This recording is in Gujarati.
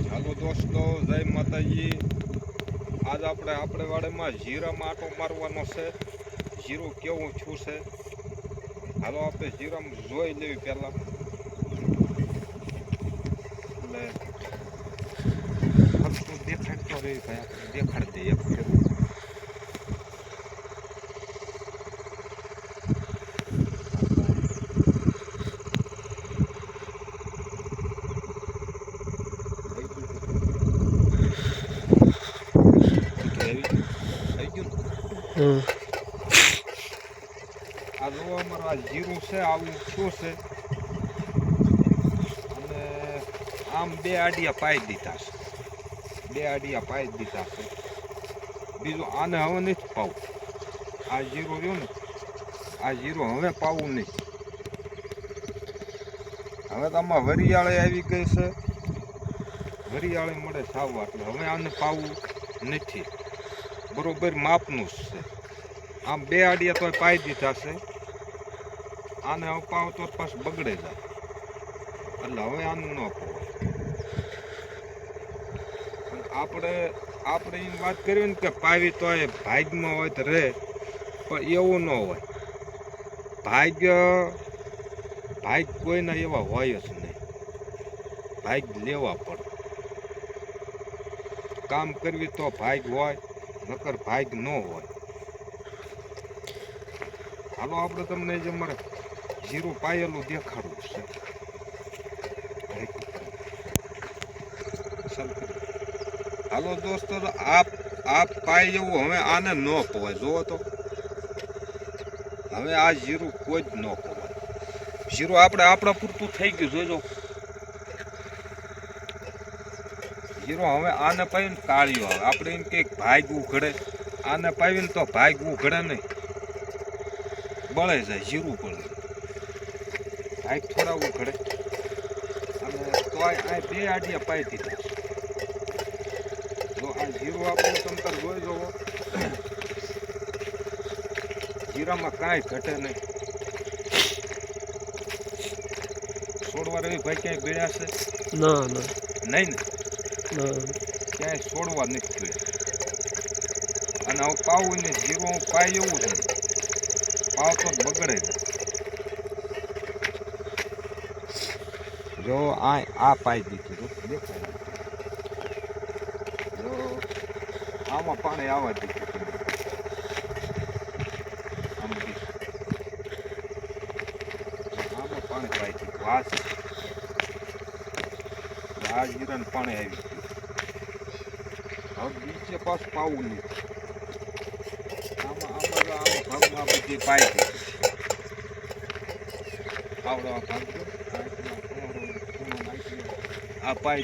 હાલો દોસ્તો, જય માતાજી. આજ આપણે વાડીમાં જીરામાં આટો મારવાનો છે. જીરું કેવું છું છે હાલો આપણે જીરામાં જોઈ લેવી પહેલા. એટલે ખર્ચું દેખાડતો રહી ભાઈ, આપણે દેખાડી દઈએ એક ફેરું. આ જો અમારું આ જીરું છે, આવું શું છે, અને આમ બે આડિયા પાઈ દીધા છે. બીજું આને હવે નથી પાવું. આ જીરું રહ્યું ને, આ જીરું હવે પાવું નહીં. હવે તો આમાં વરિયાળી આવી ગઈ છે, વરિયાળી મળે સાવવા, એટલે હવે આને પાવું નથી. બરોબર માપનું જ છે. આમ બે આડિયા તો પાઈ દીધા છે. આને હવે પાવ તો પાછું બગડે જાય, એટલે હવે આનું ન પવાય. આપણે એની વાત કરીએ ને કે પાવી તો એ ભાગમાં હોય તો રહે, પણ એવું ન હોય. ભાગ કોઈના એવા હોય જ નહીં. ભાગ લેવા પડે. કામ કરવી તો ભાગ હોય, નકર ભાગ ન હોય. હાલો આપણે તમને જે મારે જીરું પાયેલું દેખાડવું છે. હાલો દોસ્તો, આપ પાય એવું હવે આને ન પવાય. જોવો તો હવે આ જીરું કોઈ જ ન પવાય. જીરું આપણા પૂરતું થઈ ગયું. જોજો જીરું હવે આને પાવીને કાળિયો આવે. આપણે એમ કંઈક ભાગ ઉઘડે, આને પાવીને તો ભાગ ઉઘડે નહીં, બળે જાય. જીરું બળે, ભાગ થોડા ઉઘડે. અને તો આ બે આડિયા પાઈ દીધા. જો આ જીરું આપણું તમતાર જોઈ જોવો, જીરામાં કાંઈ ઘટે નહીં. છોડવા રવિ ભાઈ ક્યાંય બેળ્યા છે? ના નહીં ને, ક્યાંય છોડવા નથી પડ્યા. અને હવે પાવું ને જીરું હું પાય એવું છે, પાવ તો બગડે છે. જો આ પાઈ દીધું, દેખાય. જો આમાં પાણી આવવા દીધું. આમાં પાણી પાઈ દીધું. આ જીરાને પાણી આવી ગયું. હવે બીજે પાછું પાવું નહીં. આમાં ભાગમાં બધી પાઈ દીધું. આવડો ભાગ આ પાઈ